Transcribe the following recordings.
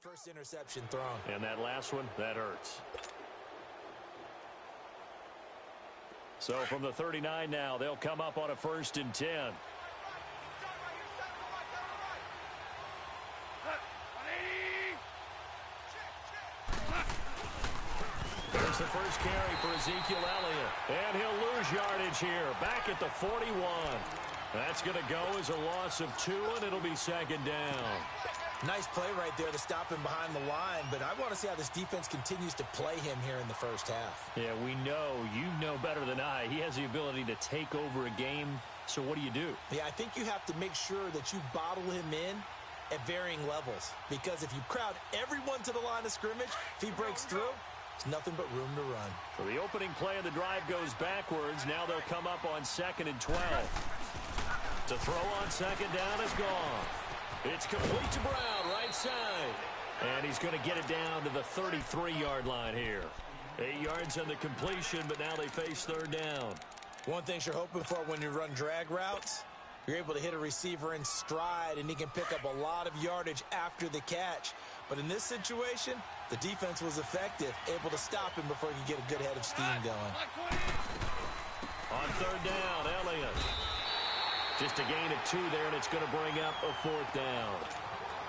First interception thrown. And that last one, that hurts. So from the 39 now, they'll come up on a 1st and 10. There's the first carry for Ezekiel Elliott. And he'll lose yardage here. Back at the 41. That's going to go as a loss of 2, and it'll be 2nd down. Nice play right there to stop him behind the line, but I want to see how this defense continues to play him here in the first half. Yeah, we know. You know better than I. He has the ability to take over a game, so what do? Yeah, I think you have to make sure that you bottle him in at varying levels, because if you crowd everyone to the line of scrimmage, if he breaks through, there's nothing but room to run. So the opening play of the drive goes backwards. Now they'll come up on 2nd and 12. To throw on 2nd down is gone. It's complete to Brown, right side. And he's going to get it down to the 33-yard line here. 8 yards on the completion, but now they face 3rd down. One thing you're hoping for when you run drag routes, you're able to hit a receiver in stride, and he can pick up a lot of yardage after the catch. But in this situation, the defense was effective, able to stop him before he could get a good head of steam going. On 3rd down, Elliott. Just a gain of 2 there, and it's going to bring up a 4th down.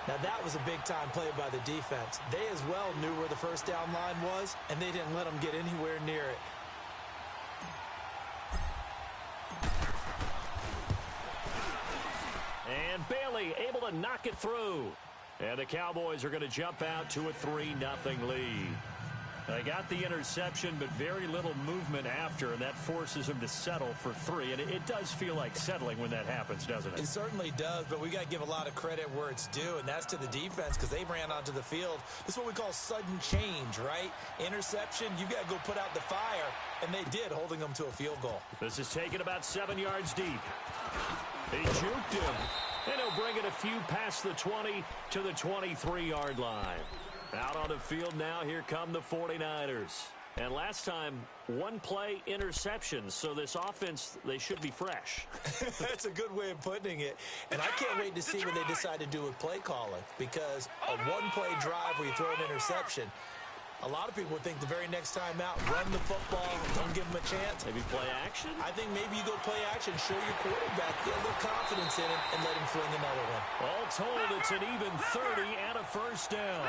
Now, that was a big-time play by the defense. They as well knew where the first down line was, and they didn't let them get anywhere near it. And Bailey able to knock it through. And the Cowboys are going to jump out to a 3-0 lead. They got the interception, but very little movement after, and that forces them to settle for 3. And it does feel like settling when that happens, doesn't it? It certainly does, but we got to give a lot of credit where it's due, and that's to the defense because they ran onto the field. This is what we call sudden change, right? Interception, you got to go put out the fire, and they did, holding them to a field goal. This is taken about 7 yards deep. He juked him, and he'll bring it a few past the 20 to the 23-yard line. Out on the field now, here come the 49ers. And last time, 1 play interception, so this offense, they should be fresh. That's a good way of putting it. And I can't wait to see what they decide to do with play calling, because a 1-play drive where you throw an interception, a lot of people would think the very next time out, run the football, don't give them a chance. Maybe play action? I think maybe you go play action, show your quarterback, get a little confidence in him, and let him fling another one. All told, it's an even 30 and a 1st down.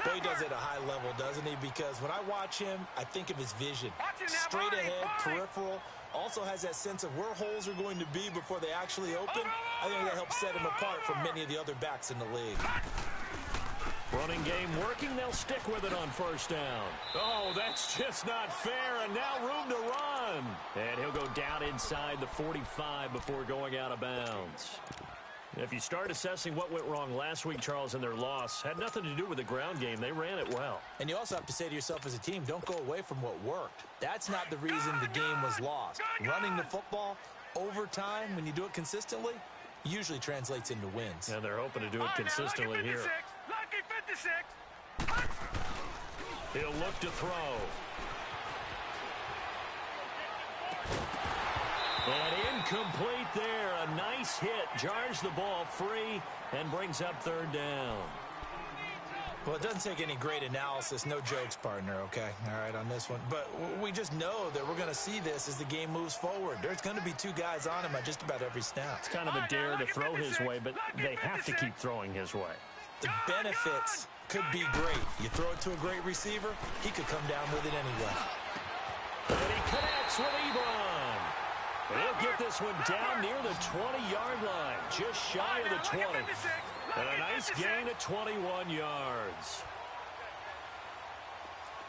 But he does it at a high level, doesn't he? Because when I watch him, I think of his vision. Straight ahead, peripheral. Also has that sense of where holes are going to be before they actually open. I think that helps set him apart from many of the other backs in the league. Running game working. They'll stick with it on 1st down. Oh, that's just not fair. And now room to run. And he'll go down inside the 45 before going out of bounds. If you start assessing what went wrong last week, Charles, in their loss, had nothing to do with the ground game. They ran it well. And you also have to say to yourself as a team, don't go away from what worked. That's not the reason the game was lost. Running the football over time, when you do it consistently, usually translates into wins. And they're hoping to do it consistently here. Lucky 56. He'll look to throw. And incomplete there. A nice hit. Jars the ball free and brings up 3rd down. Well, it doesn't take any great analysis. No jokes, partner, okay? All right, on this one. But we just know that we're going to see this as the game moves forward. There's going to be 2 guys on him at just about every snap. It's kind of a dare to throw his way, but they have to keep throwing his way. The benefits could be great. You throw it to a great receiver, he could come down with it anyway. And he connects with Ebron. And he'll get this one down near the 20-yard line, just shy of the 20. And a nice gain of 21 yards.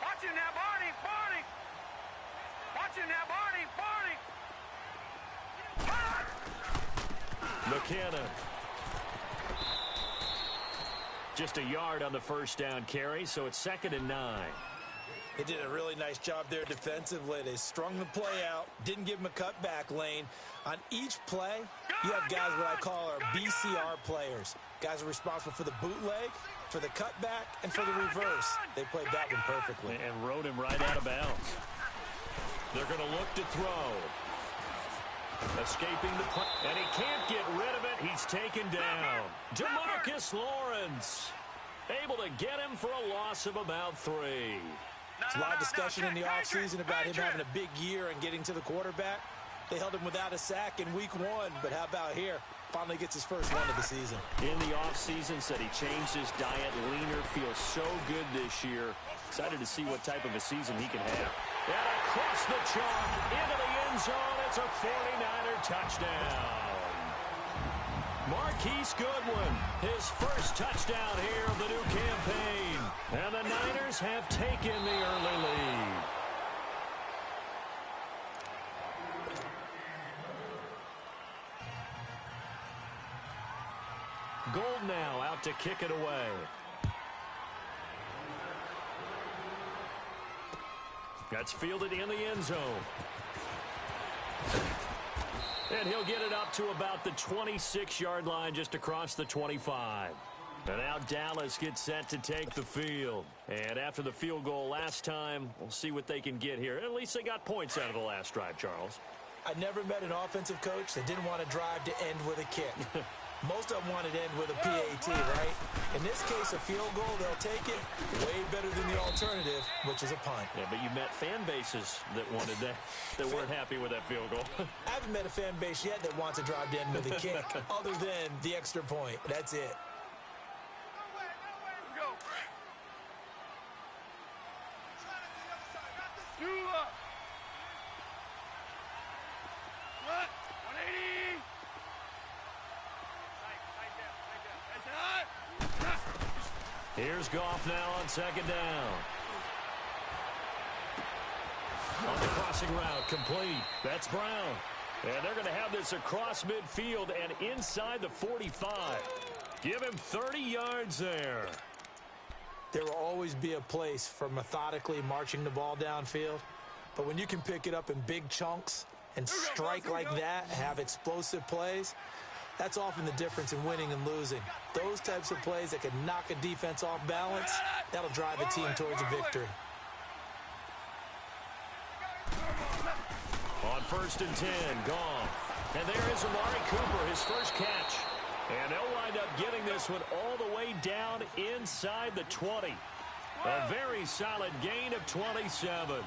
Watch him now, Barney. Barney. Watch him now, Barney. Barney. McKinnon. Just a yard on the 1st down carry, so it's 2nd and 9. They did a really nice job there defensively. They strung the play out, didn't give him a cutback lane. On each play, you have guys what I call our BCR players. Guys are responsible for the bootleg, for the cutback, and for the reverse. They played that one perfectly. And rode him right out of bounds. They're going to look to throw. Escaping the play. And he can't get rid of it. He's taken down. DeMarcus Lawrence. Able to get him for a loss of about 3. There's a lot of discussion in the offseason about him having a big year and getting to the quarterback. They held him without a sack in week 1, but how about here? Finally gets his first one of the season. In the offseason, said he changed his diet, leaner, feels so good this year. Excited to see what type of a season he can have. And across the chalk, into the end zone, it's a 49er touchdown. Marquise Goodwin, his first touchdown here of the new campaign. And the Niners have taken the early lead. Gold now out to kick it away. That's fielded in the end zone. And he'll get it up to about the 26-yard line, just across the 25. And now Dallas gets set to take the field. And after the field goal last time, we'll see what they can get here. At least they got points out of the last drive, Charles. I never met an offensive coach that didn't want to drive to end with a kick. Most of them wanted to end with a PAT, right? In this case, a field goal, they'll take it. Way better than the alternative, which is a punt. Yeah, but you met fan bases that wanted that, that weren't happy with that field goal. I haven't met a fan base yet that wants to drive to end with a kick, other than the extra point. That's it. Here's Goff now on second down. On the crossing route, complete. That's Brown. And they're going to have this across midfield and inside the 45. Give him 30 yards there. There will always be a place for methodically marching the ball downfield. But when you can pick it up in big chunks and strike like that, have explosive plays, that's often the difference in winning and losing. Those types of plays that can knock a defense off balance, that'll drive a team towards a victory. On 1st and 10, Goff. And there is Amari Cooper, his first catch. And they'll wind up getting this one all the way down inside the 20. A very solid gain of 27.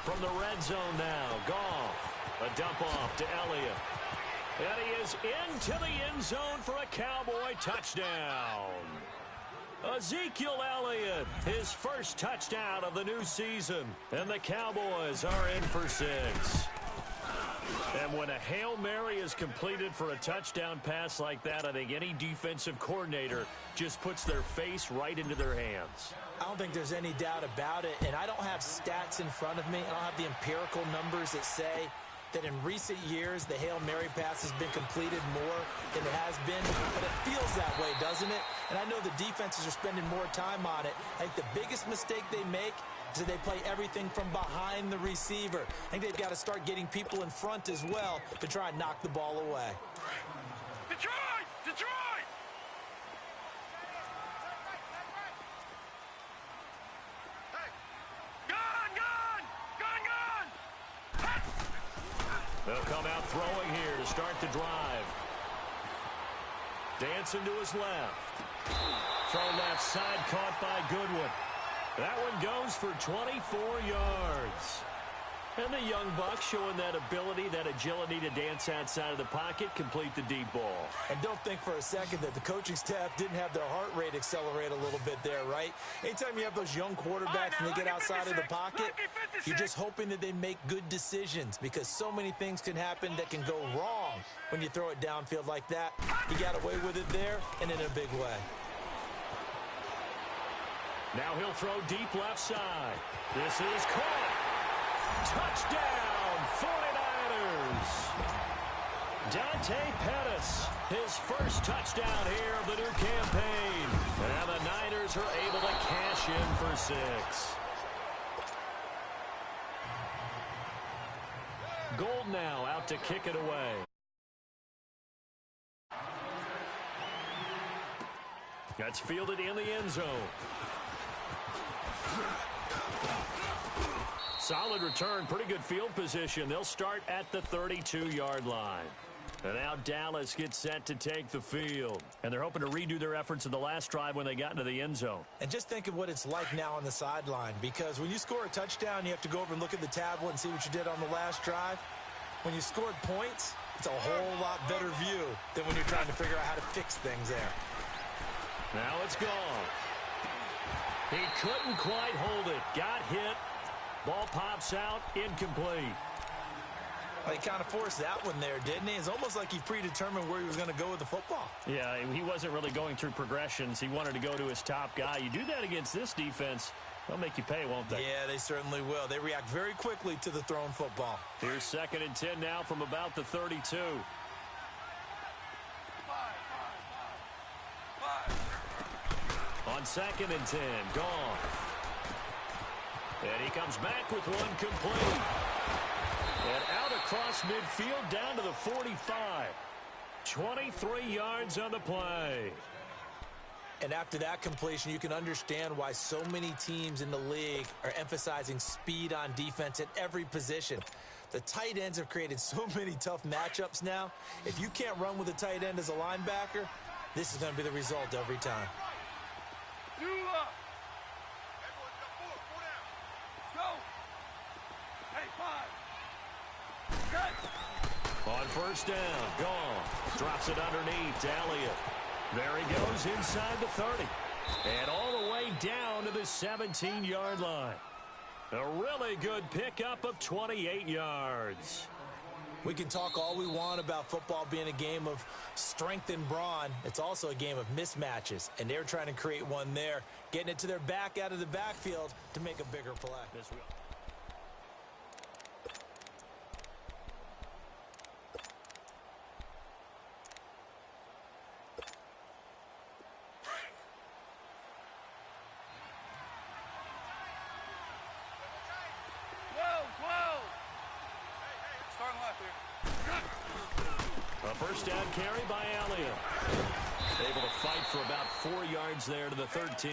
From the red zone now, Goff. A dump off to Elliott. And he is into the end zone for a Cowboy touchdown. Ezekiel Elliott, his first touchdown of the new season. And the Cowboys are in for 6. And when a Hail Mary is completed for a touchdown pass like that, I think any defensive coordinator just puts their face right into their hands. I don't think there's any doubt about it. And I don't have stats in front of me. I don't have the empirical numbers that say that in recent years the Hail Mary pass has been completed more than it has been, but it feels that way, doesn't it? And I know the defenses are spending more time on it. I think the biggest mistake they make is that they play everything from behind the receiver. I think they've got to start getting people in front as well to try and knock the ball away. Detroit! Detroit! They'll come out throwing here to start the drive. Dancing to his left. Throw left side, caught by Goodwin. That one goes for 24 yards. And the young buck showing that ability, that agility to dance outside of the pocket, complete the deep ball. And don't think for a second that the coaching staff didn't have their heart rate accelerate a little bit there, right? Anytime you have those young quarterbacks and they get outside of the pocket, you're just hoping that they make good decisions, because so many things can happen that can go wrong when you throw it downfield like that. He got away with it there and in a big way. Now he'll throw deep left side. This is caught. Touchdown, 49ers. Dante Pettis, his first touchdown here of the new campaign. And the Niners are able to cash in for 6. Gold now out to kick it away. That's fielded in the end zone. Solid return, pretty good field position. They'll start at the 32-yard line. And now Dallas gets set to take the field. And they're hoping to redo their efforts in the last drive when they got into the end zone. And just think of what it's like now on the sideline, because when you score a touchdown, you have to go over and look at the tablet and see what you did on the last drive. When you scored points, it's a whole lot better view than when you're trying to figure out how to fix things there. Now it's gone. He couldn't quite hold it. Got hit. Ball pops out. Incomplete. He kind of forced that one there, didn't he? It's almost like he predetermined where he was going to go with the football. Yeah, he wasn't really going through progressions. He wanted to go to his top guy. You do that against this defense, they'll make you pay, won't they? Yeah, they certainly will. They react very quickly to the thrown football. Here's 2nd and 10 now from about the 32. On 2nd and 10, gone. And he comes back with one complete. And out across midfield down to the 45. 23 yards on the play. And after that completion, you can understand why so many teams in the league are emphasizing speed on defense at every position. The tight ends have created so many tough matchups now. If you can't run with a tight end as a linebacker, this is going to be the result every time. On 1st down, gone. Drops it underneath to Elliott. There he goes inside the 30. And all the way down to the 17-yard line. A really good pickup of 28 yards. We can talk all we want about football being a game of strength and brawn. It's also a game of mismatches, and they're trying to create one there, getting it to their back out of the backfield to make a bigger play. A 1st down carry by Elliott. Able to fight for about 4 yards there to the 13.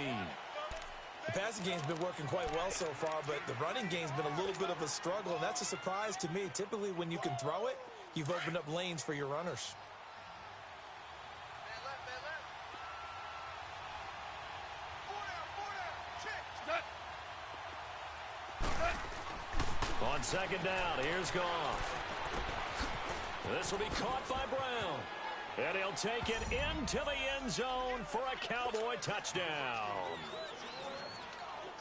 The passing game's been working quite well so far, but the running game's been a little bit of a struggle, and that's a surprise to me. Typically, when you can throw it, you've opened up lanes for your runners. On 2nd down, here's Goff. This will be caught by Brown. And he'll take it into the end zone for a Cowboy touchdown.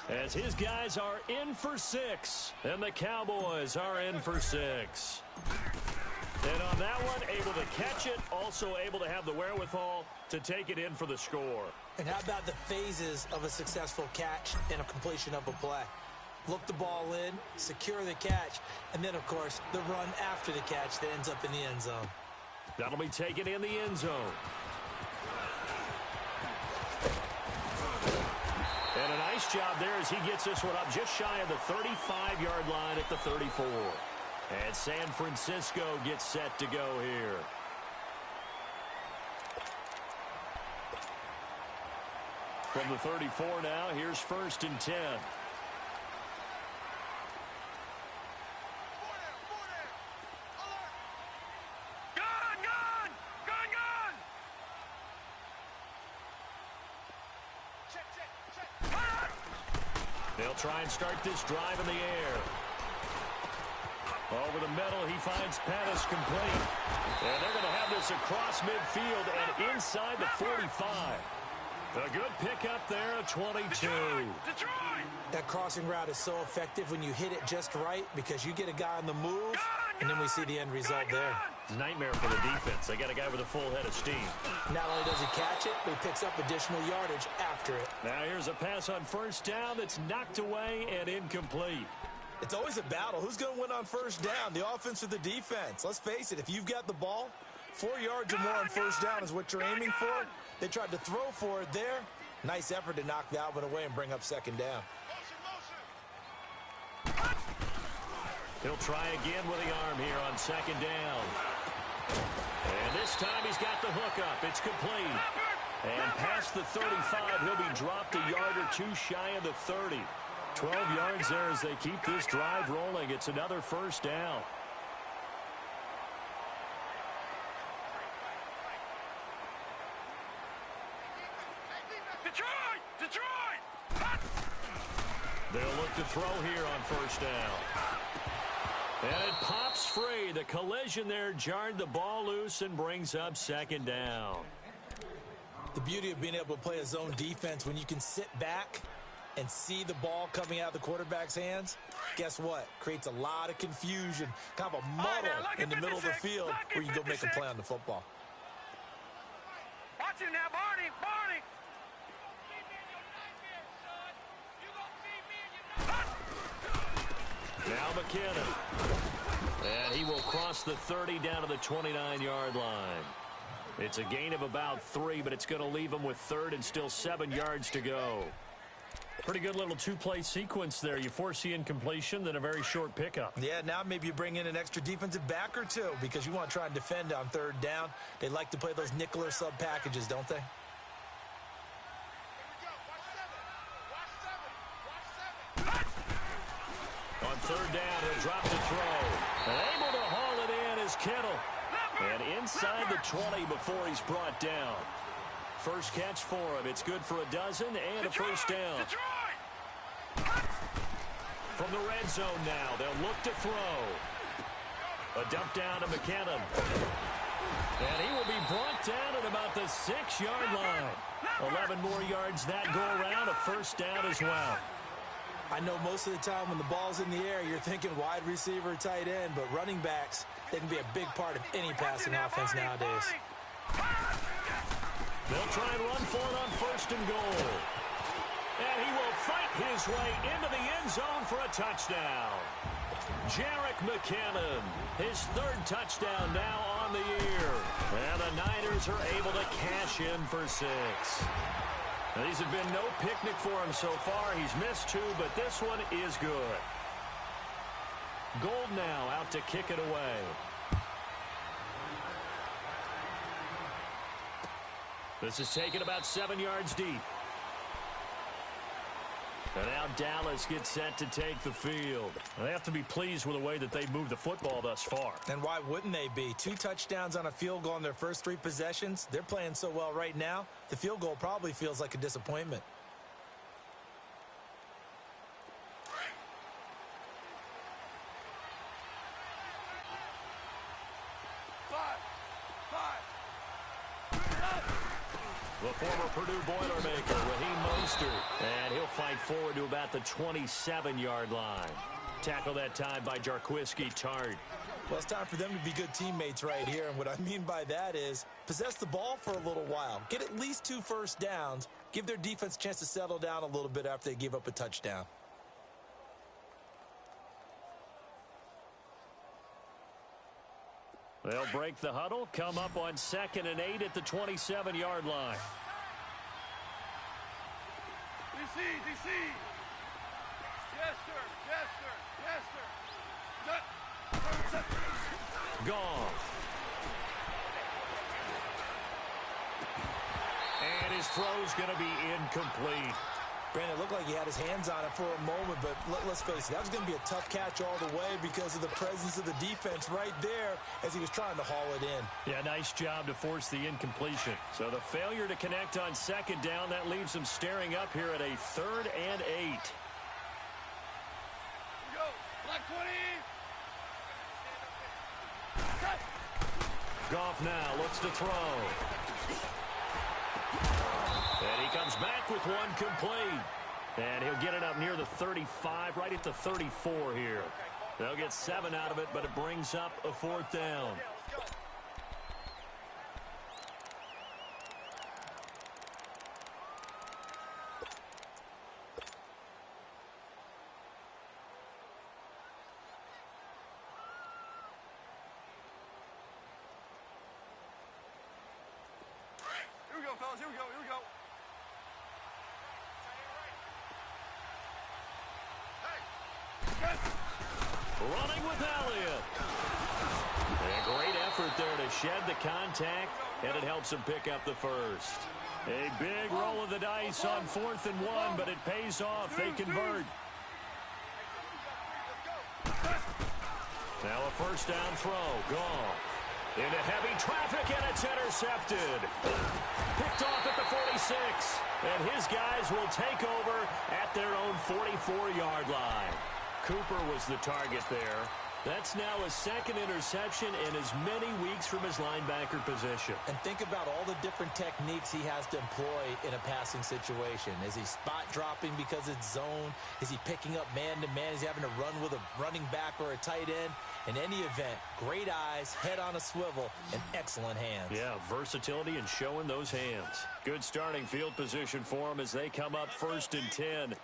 As his guys are in for 6, and the Cowboys are in for 6. And on that one, able to catch it, also able to have the wherewithal to take it in for the score. And how about the phases of a successful catch and a completion of a play? Look the ball in, secure the catch, and then, of course, the run after the catch that ends up in the end zone. That'll be taken in the end zone. And a nice job there as he gets this one up just shy of the 35-yard line at the 34. And San Francisco gets set to go here. From the 34 now, here's 1st and 10. They'll try and start this drive in the air. Over the middle, he finds Pettis complete. And they're going to have this across midfield and inside the 45. A good pickup there at 22. That crossing route is so effective when you hit it just right, because you get a guy on the move, and then we see the end result there. Nightmare for the defense. They got a guy with a full head of steam. Not only does he catch it, but he picks up additional yardage after it. Now here's a pass on 1st down that's knocked away and incomplete. It's always a battle. Who's going to win on 1st down, the offense or the defense? Let's face it, if you've got the ball, 4 yards or more on 1st down is what you're aiming for. They tried to throw for it there. Nice effort to knock that one away and bring up 2nd down. He'll try again with the arm here on 2nd down. And this time he's got the hook up. It's complete. And past the 35, he'll be dropped a yard or two shy of the 30. 12 yards there as they keep this drive rolling. It's another 1st down. Detroit! Detroit! They'll look to throw here on first down. And it pops free. The collision there jarred the ball loose and brings up second down. The beauty of being able to play a zone defense when you can sit back and see the ball coming out of the quarterback's hands, guess what? Creates a lot of confusion, kind of a muddle in the middle of the field where you can go make a play on the football. Watch him now, Barney! Barney! Now McKinnon. And he will cross the 30 down to the 29-yard line. It's a gain of about 3, but it's going to leave him with third and still 7 yards to go. Pretty good little two-play sequence there. You force the incompletion, then a very short pickup. Yeah, now maybe you bring in an extra defensive back or two because you want to try and defend on third down. They like to play those nickel or sub packages, don't they? On third down, he'll drop the throw. And able to haul it in is Kittle. And inside the 20 before he's brought down. First catch for him. It's good for a dozen and a first down. From the red zone now, they'll look to throw. A dump down to McKinnon. And he will be brought down at about the 6-yard line. 11 more yards that go around, a first down as well. I know most of the time when the ball's in the air, you're thinking wide receiver, tight end, but running backs, they can be a big part of any passing offense nowadays. They'll try and run for it on first and goal. And he will fight his way into the end zone for a touchdown. Jerick McKinnon, his third touchdown now on the year. And the Niners are able to cash in for 6. Now, these have been no picnic for him so far. He's missed 2, but this one is good. Gold now out to kick it away. This is taken about 7 yards deep. And now Dallas gets set to take the field. They have to be pleased with the way that they've moved the football thus far. And why wouldn't they be? 2 touchdowns on a field goal in their first 3 possessions. They're playing so well right now, the field goal probably feels like a disappointment. The former Purdue Boilermaker, Raheem Mostert. And he'll fight forward to about the 27-yard line. Tackle that time by Jarquiski Tart. Well, it's time for them to be good teammates right here. And what I mean by that is possess the ball for a little while. Get at least 2 first downs. Give their defense a chance to settle down a little bit after they give up a touchdown. They'll break the huddle, come up on 2nd and 8 at the 27-yard line. DC, DC. Yes, sir. Yes, sir. Yes, sir. Goff. And his throw's going to be incomplete. Brandon, it looked like he had his hands on it for a moment, but let's face it, that was going to be a tough catch all the way because of the presence of the defense right there as he was trying to haul it in. Yeah, nice job to force the incompletion. So the failure to connect on 2nd down, that leaves him staring up here at a 3rd and 8. Go. Black 20. Goff now looks to throw. And he comes back with one complete. And he'll get it up near the 35, right at the 34 here. They'll get 7 out of it, but it brings up a 4th down. Here we go, fellas. Here we go. Here we go. Running with Elliott. And a great effort there to shed the contact, and it helps him pick up the first. A big roll of the dice on 4th and 1, but it pays off. They convert. Now a first down throw. Goff. Into heavy traffic, and it's intercepted. Picked off at the 46. And his guys will take over at their own 44-yard line. Cooper was the target there. That's now his second interception in as many weeks from his linebacker position. And think about all the different techniques he has to employ in a passing situation. Is he spot dropping because it's zone? Is he picking up man-to-man? Is he having to run with a running back or a tight end? In any event, great eyes, head on a swivel, and excellent hands. Yeah, versatility and showing those hands. Good starting field position for him as they come up 1st and 10.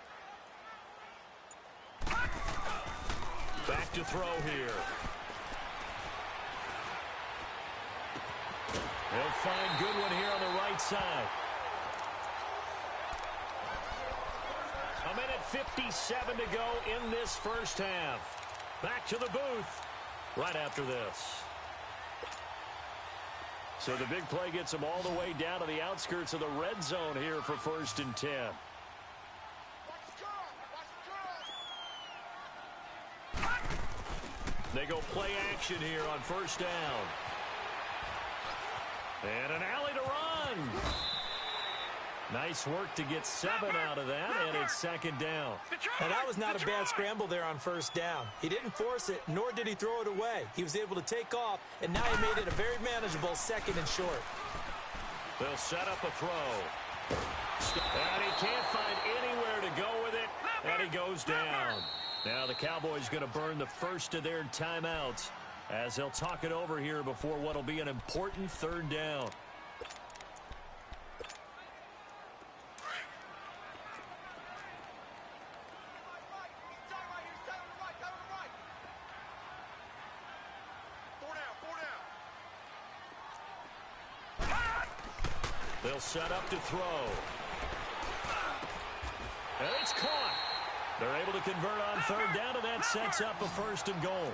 Back to throw here. They'll find Goodwin here on the right side. A minute 57 to go in this first half. Back to the booth right after this. So the big play gets them all the way down to the outskirts of the red zone here for 1st and 10. They go play action here on 1st down. And an alley to run. Nice work to get 7 out of that, and it's 2nd down. And that was not a bad scramble there on 1st down. He didn't force it, nor did he throw it away. He was able to take off, and now he made it a very manageable 2nd and short. They'll set up a throw. And he can't find anywhere to go with it, and he goes down. Now the Cowboys going to burn the first of their timeouts as they'll talk it over here before what will be an important 3rd down. They'll set up to throw. And it's caught. They're able to convert on 3rd down, and that sets up a 1st and goal.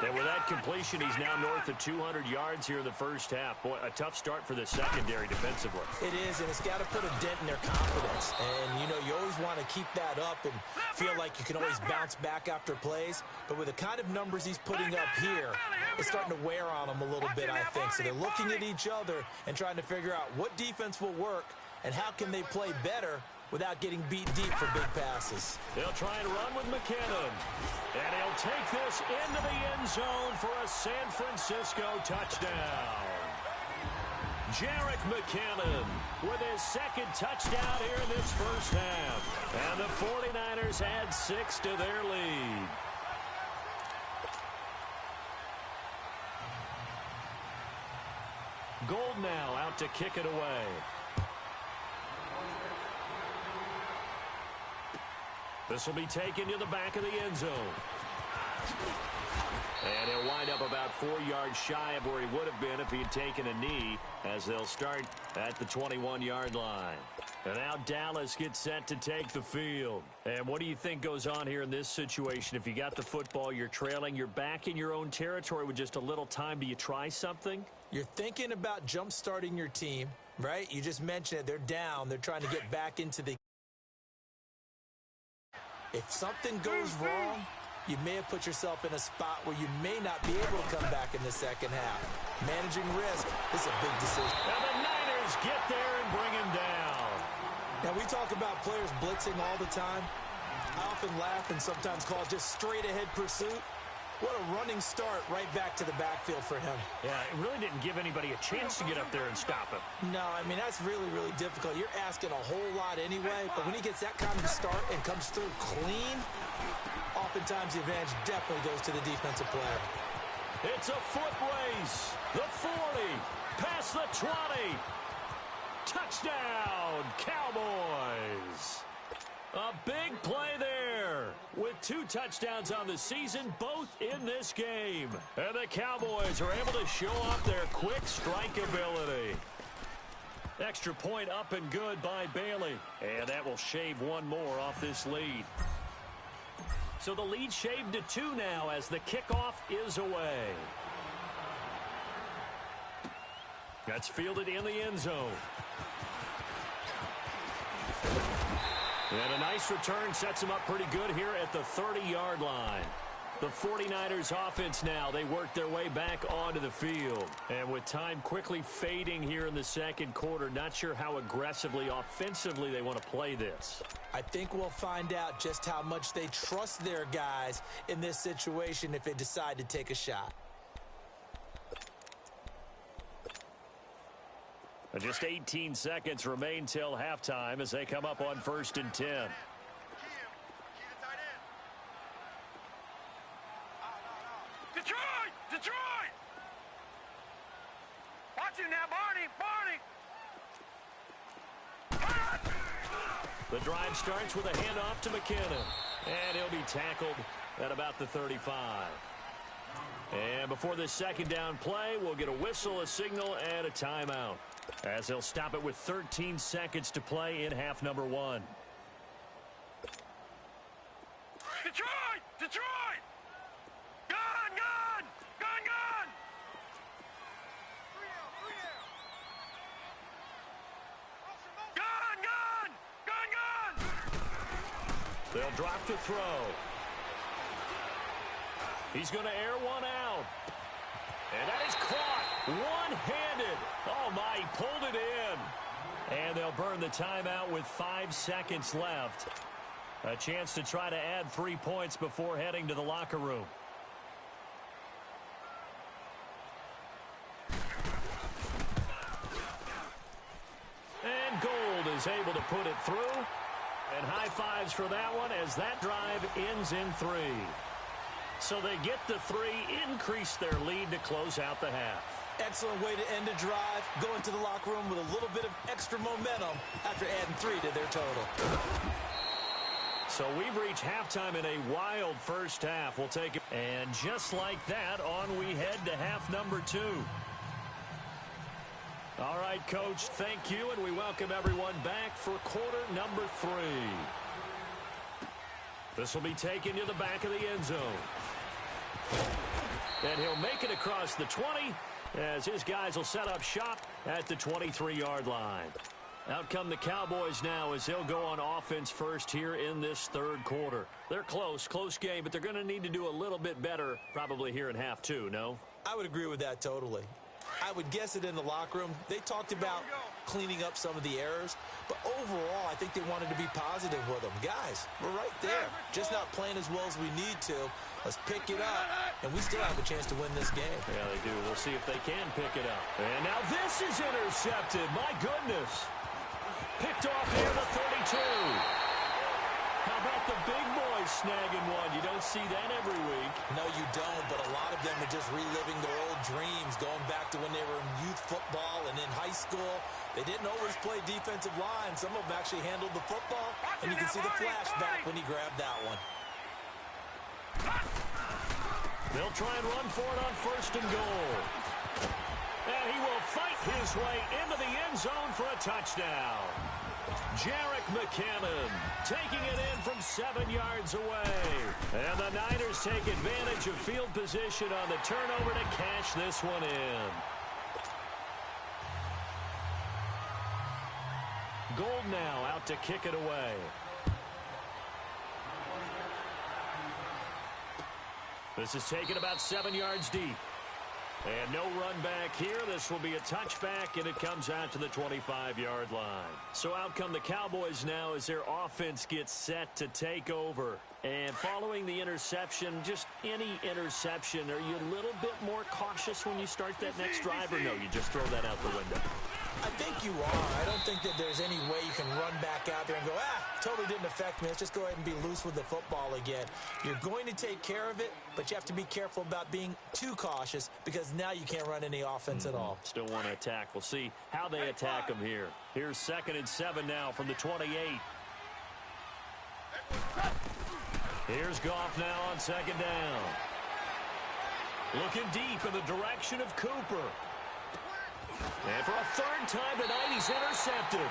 And with that completion, he's now north of 200 yards here in the first half. Boy, a tough start for the secondary defensively. It is, and it's got to put a dent in their confidence. And, you know, you always want to keep that up and feel like you can always bounce back after plays. But with the kind of numbers he's putting up here, it's starting to wear on them a little bit, I think. So they're looking at each other and trying to figure out what defense will work and how can they play better without getting beat deep for big passes. They'll try and run with McKinnon. And he'll take this into the end zone for a San Francisco touchdown. Jerick McKinnon with his 2nd touchdown here in this first half. And the 49ers add 6 to their lead. Gold now out to kick it away. This will be taken to the back of the end zone. And he'll wind up about 4 yards shy of where he would have been if he had taken a knee, as they'll start at the 21-yard line. And now Dallas gets set to take the field. And what do you think goes on here in this situation? If you got the football, you're trailing, you're back in your own territory with just a little time. Do you try something? You're thinking about jump-starting your team, right? You just mentioned it. They're down. They're trying to get back into the... If something goes wrong, you may have put yourself in a spot where you may not be able to come back in the second half. Managing risk is a big decision. And the Niners get there and bring him down. Now, we talk about players blitzing all the time. I often laugh and sometimes call it just straight-ahead pursuit. What a running start right back to the backfield for him. Yeah, it really didn't give anybody a chance to get up there and stop him. No, I mean, that's really, really difficult. You're asking a whole lot anyway, but when he gets that kind of a start and comes through clean, oftentimes the advantage definitely goes to the defensive player. It's a foot race. The 40, past the 20. Touchdown, Cowboys. A big play there with 2 touchdowns on the season, both in this game. And the Cowboys are able to show off their quick strike ability. Extra point up and good by Bailey. And that will shave 1 more off this lead. So the lead shaved to 2 now as the kickoff is away. That's fielded in the end zone. And a nice return sets him up pretty good here at the 30-yard line. The 49ers offense now, they work their way back onto the field. And with time quickly fading here in the second quarter, not sure how aggressively, offensively they want to play this. I think we'll find out just how much they trust their guys in this situation if they decide to take a shot. Just 18 seconds remain till halftime as they come up on 1st and 10. Detroit! Detroit! Watch him now, Barney! The drive starts with a handoff to McKinnon. And he'll be tackled at about the 35. And before this second down play, we'll get a whistle, a signal, and a timeout, as they'll stop it with 13 seconds to play in half number 1. Detroit! Detroit! Gun! Gun! Gun! Gun! Gun! Gun! Gun! Gun! They'll drop to throw. He's going to air one out. And that is caught one-handed. Oh, my, he pulled it in. And they'll burn the timeout with 5 seconds left. A chance to try to add 3 points before heading to the locker room. And Gold is able to put it through. And high fives for that one as that drive ends in 3. So they get the 3, increase their lead to close out the half. Excellent way to end a drive. Go into the locker room with a little bit of extra momentum after adding 3 to their total. So we've reached halftime in a wild first half. We'll take it. And just like that, on we head to half number 2. All right, Coach, thank you, and we welcome everyone back for quarter number 3. This will be taken to the back of the end zone. And he'll make it across the 20 as his guys will set up shop at the 23-yard line. Out come the Cowboys now as they'll go on offense first here in this third quarter. They're close game, but they're going to need to do a little bit better probably here in half 2, no? I would agree with that totally. I would guess it in the locker room. They talked about cleaning up some of the errors, but overall, I think they wanted to be positive with them. Guys, we're right there. Just not playing as well as we need to. Let's pick it up, and we still have a chance to win this game. Yeah, they do. We'll see if they can pick it up. And now this is intercepted. My goodness. Picked off near the 32. How about the big boys snagging one? You don't see that every week. No, you don't, but a lot of them are just reliving their old dreams, going back to when they were in youth football and in high school. They didn't always play defensive line. Some of them actually handled the football, and you can see the flashback when he grabbed that one. They'll try and run for it on 1st and goal. And he will fight his way into the end zone for a touchdown. Jerick McKinnon taking it in from 7 yards away. And the Niners take advantage of field position on the turnover to cash this one in. Gold now out to kick it away. This is taken about 7 yards deep. And no run back here. This will be a touchback, and it comes out to the 25-yard line. So out come the Cowboys now as their offense gets set to take over. And following the interception, just any interception, are you a little bit more cautious when you start that next drive, or no, you just throw that out the window? I think you are. I don't think that there's any way you can run back out there and go, totally didn't affect me. Let's just go ahead and be loose with the football again. You're going to take care of it, but you have to be careful about being too cautious because now you can't run any offense at all. Still want to attack. We'll see how they attack them here. Here's 2nd and 7 now from the 28. Here's Goff now on 2nd down. Looking deep in the direction of Cooper. And for a 3rd time tonight, he's intercepted.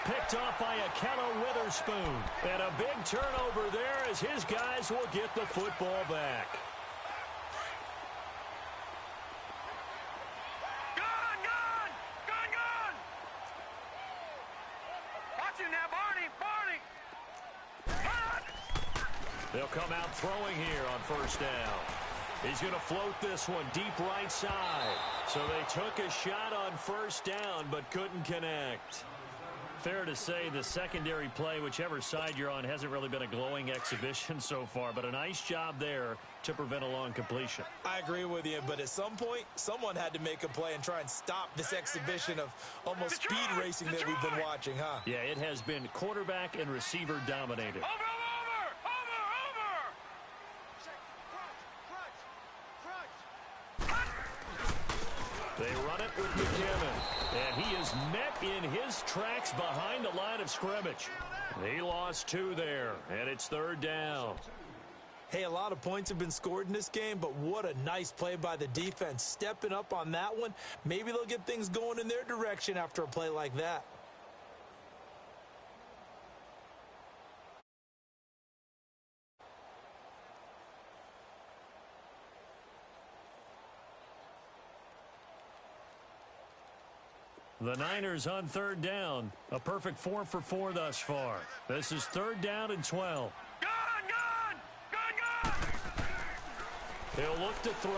Picked off by Akello Witherspoon. And a big turnover there as his guys will get the football back. Gun! Gun! Gun! Gun! Watch him now, Barney! Barney! Run! They'll come out throwing here on first down. He's going to float this one deep right side. So they took a shot on first down but couldn't connect. Fair to say the secondary play, whichever side you're on, hasn't really been a glowing exhibition so far, but a nice job there to prevent a long completion. I agree with you, but at some point, someone had to make a play and try and stop this exhibition of almost speed racing that we've been watching, huh? Yeah, it has been quarterback and receiver dominated. They run it with McKinnon, and he is met in his tracks behind the line of scrimmage. He lost 2 there, and it's third down. Hey, a lot of points have been scored in this game, but what a nice play by the defense. Stepping up on that one, maybe they'll get things going in their direction after a play like that. The Niners on third down. A perfect 4 for 4 thus far. This is third down and 12. Gun! He'll look to throw.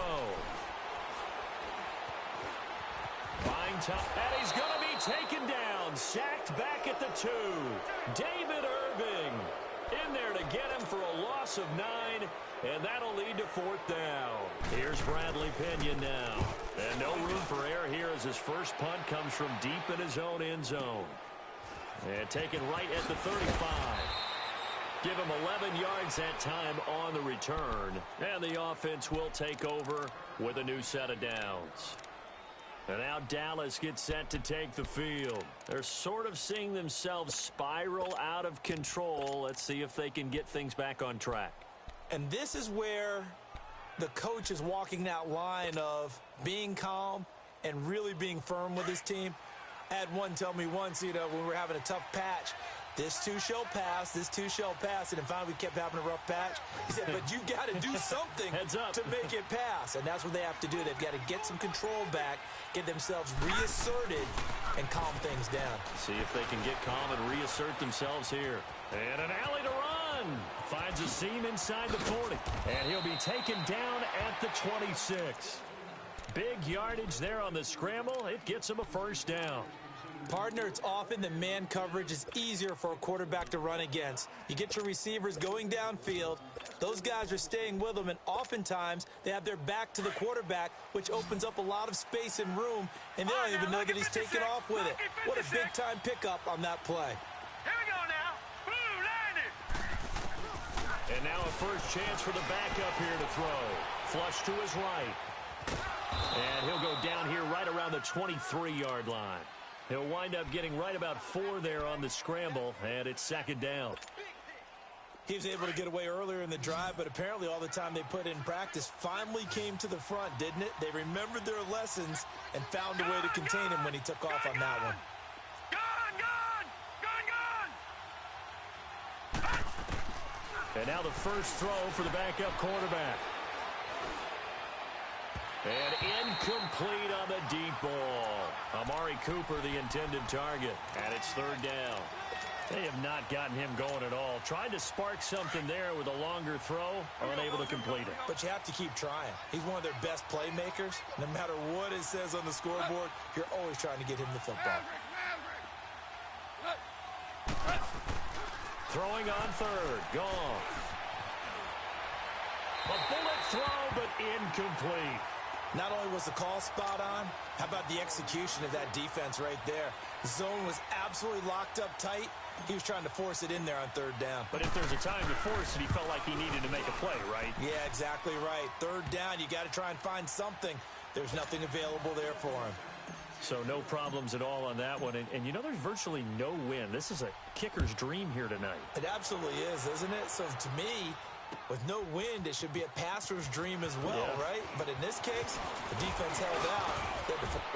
Fine top, and he's going to be taken down. Sacked back at the 2. David Irving in there to get him for a loss of 9, and that'll lead to fourth down. Here's Bradley Pinion now. And no room for error here as his first punt comes from deep in his own end zone. And taken right at the 35. Give him 11 yards that time on the return. And the offense will take over with a new set of downs. And now Dallas gets set to take the field. They're sort of seeing themselves spiral out of control. Let's see if they can get things back on track. And this is where the coach is walking that line of being calm and really being firm with his team. I had one tell me once, when we were having a tough patch, this too shall pass, this too shall pass, and then finally we kept having a rough patch. He said, but you got to do something to make it pass, and that's what they have to do. They've got to get some control back, get themselves reasserted, and calm things down. See if they can get calm and reassert themselves here. And an alley to run. Finds a seam inside the 40. And he'll be taken down at the 26. Big yardage there on the scramble. It gets him a first down. Partner, it's often that man coverage is easier for a quarterback to run against. You get your receivers going downfield. Those guys are staying with them, and oftentimes they have their back to the quarterback, which opens up a lot of space and room, and they don't even know that he's taken off with it. What a big-time pickup on that play. Here we go now. Boom, landed. And now a first chance for the backup here to throw. Flush to his right. And he'll go down here right around the 23-yard line. He'll wind up getting right about 4 there on the scramble, and it's second down. He was able to get away earlier in the drive, but apparently all the time they put in practice finally came to the front, didn't it? They remembered their lessons and found a way to contain him when he took off on that one. And now the first throw for the backup quarterback. And incomplete on the deep ball. Amari Cooper, the intended target. And it's third down. They have not gotten him going at all. Tried to spark something there with a longer throw. Unable to complete it. But you have to keep trying. He's one of their best playmakers. No matter what it says on the scoreboard, you're always trying to get him the football. Throwing on third. Gone. A bullet throw, but incomplete. Not only was the call spot on, how about the execution of that defense right there? The zone was absolutely locked up tight. He was trying to force it in there on third down. But if there's a time to force it, he felt like he needed to make a play, right? Yeah, exactly right. Third down, you got to try and find something. There's nothing available there for him. So no problems at all on that one. And you know there's virtually no win. This is a kicker's dream here tonight. It absolutely is, isn't it? So to me, with no wind, it should be a passer's dream as well, right? But in this case, the defense held out.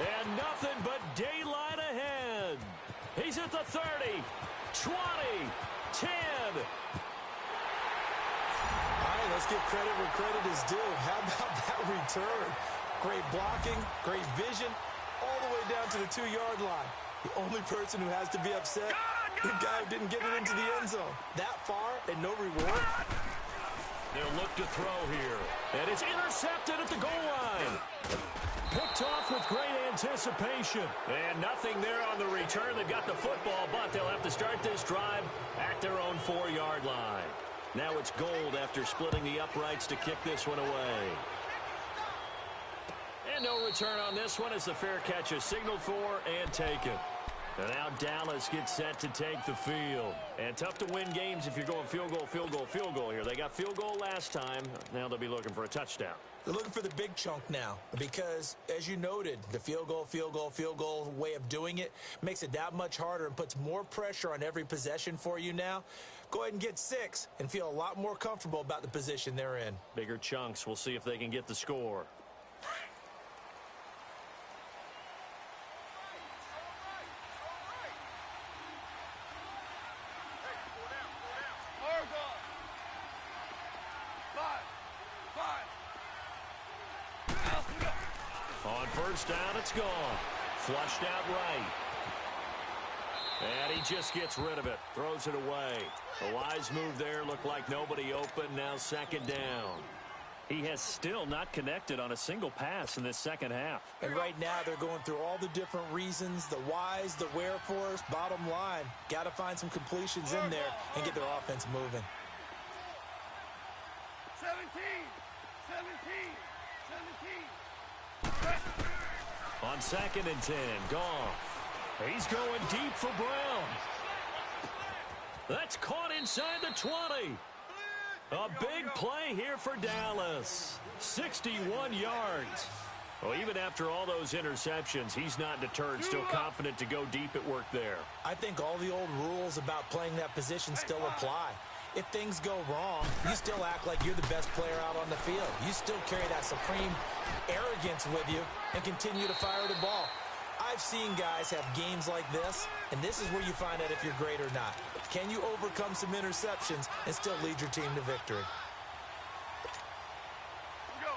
And nothing but daylight ahead. He's at the 30, 20, 10. All right, let's give credit where credit is due. How about that return? Great blocking, great vision, all the way down to the 2-yard line. The only person who has to be upset, the guy who didn't get it into the end zone. That far and no reward? They'll look to throw here. And it's intercepted at the goal line. Picked off with great anticipation. And nothing there on the return. They've got the football, but they'll have to start this drive at their own 4-yard line. Now it's Gold after splitting the uprights to kick this one away. And no return on this one as the fair catch is signaled for and taken. And now Dallas gets set to take the field. And tough to win games if you're going field goal, field goal, field goal here. They got field goal last time. Now they'll be looking for a touchdown. They're looking for the big chunk now because, as you noted, the field goal way of doing it makes it that much harder and puts more pressure on every possession for you now. Go ahead and get 6 and feel a lot more comfortable about the position they're in. Bigger chunks. We'll see if they can get the score. On first down, it's gone. Flushed out right. And he just gets rid of it. Throws it away. A wise move there. Looked like nobody open. Now second down. He has still not connected on a single pass in this second half. And right now they're going through all the different reasons, the whys, the wherefores. Bottom line, got to find some completions in there and get their offense moving. 17. On second and 10, Goff. He's going deep for Brown. That's caught inside the 20. A big play here for Dallas. 61 yards. Well, even after all those interceptions, he's not deterred, still confident to go deep at work there. I think all the old rules about playing that position still apply. If things go wrong, you still act like you're the best player out on the field. You still carry that supreme arrogance with you and continue to fire the ball. I've seen guys have games like this, and this is where you find out if you're great or not. Can you overcome some interceptions and still lead your team to victory?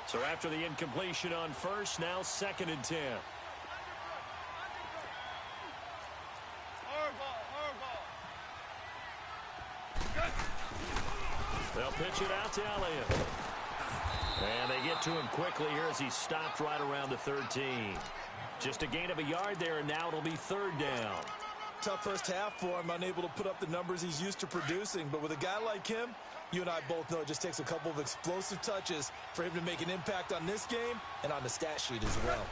So after the incompletion on first, now second and 10. They'll pitch it out to Elliott. And they get to him quickly here as he stopped right around the 13. Just a gain of a yard there, and now it'll be third down. Tough first half for him, unable to put up the numbers he's used to producing. But with a guy like him, you and I both know it just takes a couple of explosive touches for him to make an impact on this game and on the stat sheet as well.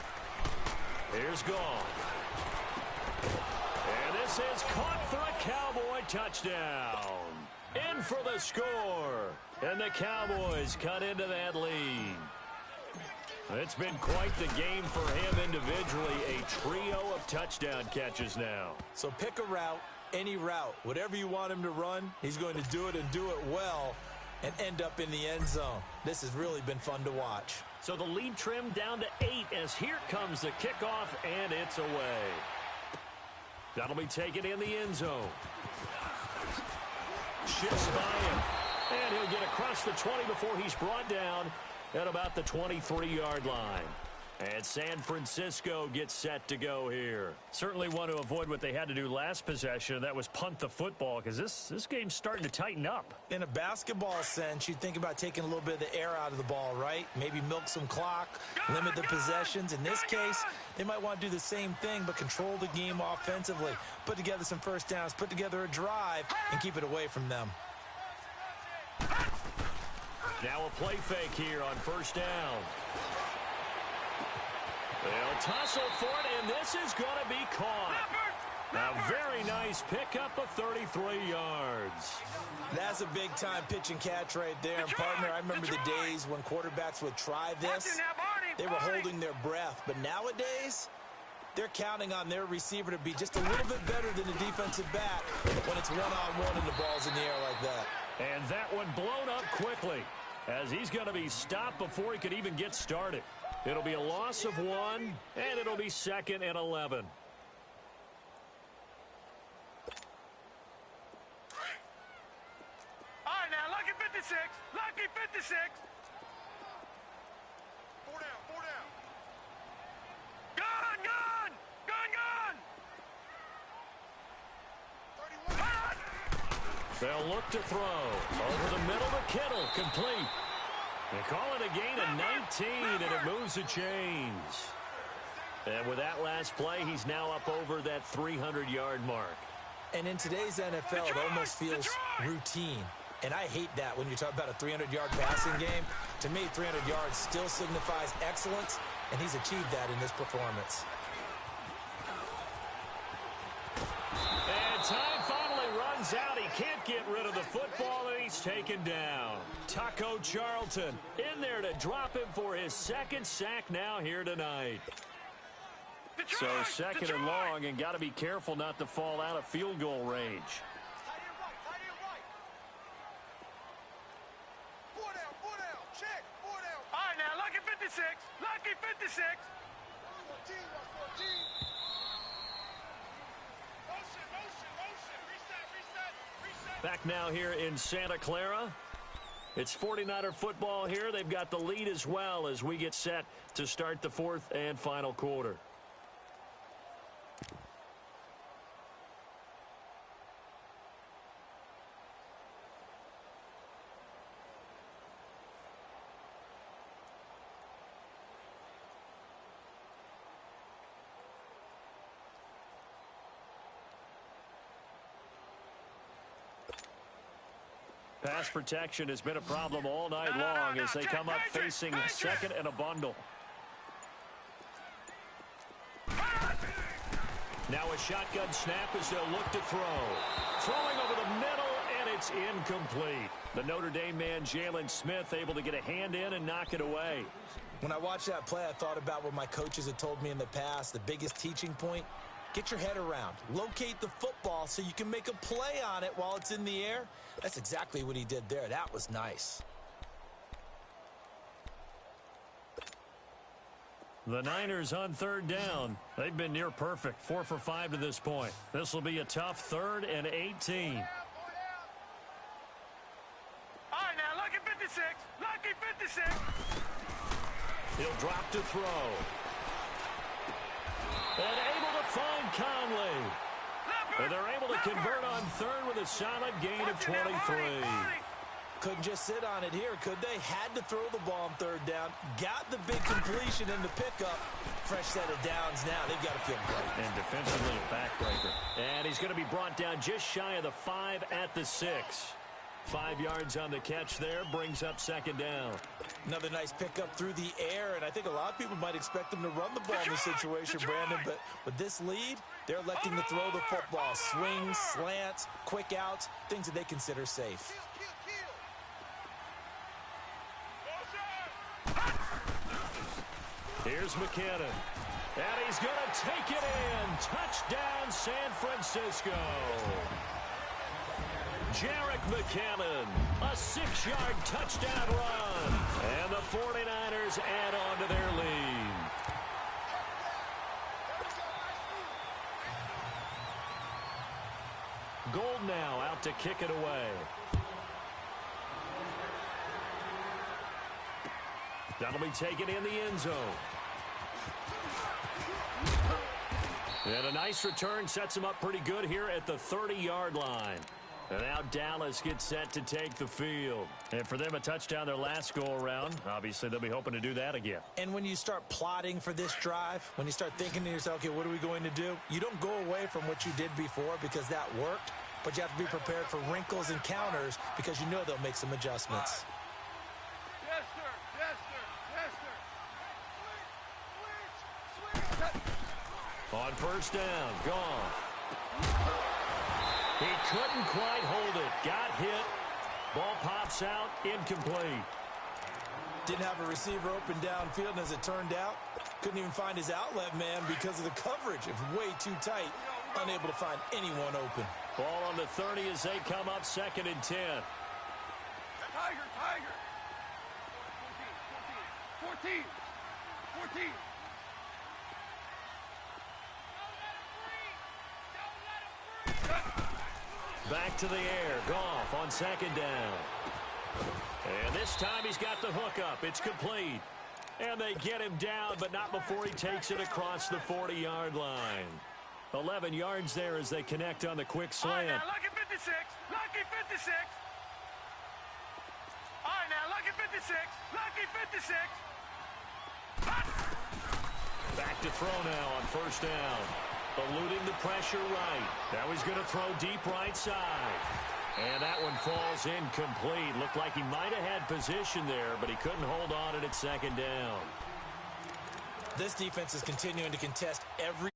Here's Goff. And this is caught for a Cowboy touchdown. In for the score. And the Cowboys cut into that lead. It's been quite the game for him individually. A trio of touchdown catches now. So pick a route, any route. Whatever you want him to run, he's going to do it and do it well and end up in the end zone. This has really been fun to watch. So the lead trimmed down to 8 as here comes the kickoff, and it's away. That'll be taken in the end zone. Shifts by him. And he'll get across the 20 before he's brought down at about the 23-yard line. And San Francisco gets set to go here. Certainly want to avoid what they had to do last possession. That was punt the football, because this game's starting to tighten up. In a basketball sense, you think about taking a little bit of the air out of the ball, right? Maybe milk some clock, limit the possessions. In this case, they might want to do the same thing, but control the game offensively. Put together some first downs, put together a drive, and keep it away from them. Now a play fake here on first down. They'll tussle for it, and this is going to be caught. A very nice pickup of 33 yards. That's a big-time pitch and catch right there. And, partner, I remember the days when quarterbacks would try this. They were holding their breath. But nowadays, they're counting on their receiver to be just a little bit better than the defensive back when it's one-on-one and the ball's in the air like that. And that one blown up quickly as he's going to be stopped before he could even get started. It'll be a loss of 1, and it'll be second and 11. All right, now, lucky 56. Lucky 56. 4 down, 4 down. Gun, gun. Gun, gun. 31. They'll look to throw. Over the middle to Kittle. Complete. They call it a gain of 19, and it moves the chains. And with that last play, he's now up over that 300-yard mark. And in today's NFL, it almost feels routine. And I hate that when you talk about a 300-yard passing game. To me, 300 yards still signifies excellence, and he's achieved that in this performance. And time finally runs out. He can't get rid of the football, and he's taken down. Taco Charlton in there to drop him for his second sack now here tonight. So second and long, and got to be careful not to fall out of field goal range. Lucky 56. Back now here in Santa Clara. It's 49er football here. They've got the lead as well as we get set to start the fourth and final quarter. Pass protection has been a problem all night long as they come up facing second and a bundle. Now a shotgun snap as they'll look to throw. Throwing over the middle, and it's incomplete. The Notre Dame man, Jalen Smith, able to get a hand in and knock it away. When I watched that play, I thought about what my coaches had told me in the past. The biggest teaching point, get your head around. Locate the football so you can make a play on it while it's in the air. That's exactly what he did there. That was nice. The Niners on third down. They've been near perfect. 4 for 5 to this point. This will be a tough 3rd and 18. All right, now, lucky 56. Lucky 56. He'll drop to throw. And able to find Conley. And they're able to convert on third with a solid gain of 23. Couldn't just sit on it here, could they? Had to throw the ball on third down. Got the big completion in the pickup. Fresh set of downs now. They've got to feel great. And defensively a backbreaker. And he's going to be brought down just shy of the 5 at the 6. 5 yards on the catch there, brings up second down. Another nice pickup through the air, and I think a lot of people might expect them to run the ball in this situation, Brandon, but with this lead, they're electing to throw the football. Swings, slants, quick outs, things that they consider safe. Here's McKinnon. And he's going to take it in. Touchdown, San Francisco. Jerick McKinnon, a 6-yard touchdown run. And the 49ers add on to their lead. Gold now out to kick it away. That'll be taken in the end zone. And a nice return sets him up pretty good here at the 30-yard line. And now Dallas gets set to take the field. And for them, a touchdown their last go-around. Obviously, they'll be hoping to do that again. And when you start plotting for this drive, when you start thinking to yourself, okay, what are we going to do? You don't go away from what you did before because that worked, but you have to be prepared for wrinkles and counters because you know they'll make some adjustments. Yes, sir. Yes, sir. Yes, sir. On first down, gone. He couldn't quite hold it. Got hit. Ball pops out. Incomplete. Didn't have a receiver open downfield, and as it turned out, couldn't even find his outlet man because of the coverage. It was way too tight. Unable to find anyone open. Ball on the 30 as they come up 2nd and 10. Tiger. 14. Back to the air. Goff on 2nd down. And this time he's got the hook up. It's complete. And they get him down, but not before he takes it across the 40-yard line. 11 yards there as they connect on the quick slant. All right, now, lucky 56. Lucky 56. All right, now, lucky 56. Lucky 56. Back to throw now on first down. Eluding the pressure right. Now he's going to throw deep right side. And that one falls incomplete. Looked like he might have had position there, but he couldn't hold on it at second down. This defense is continuing to contest every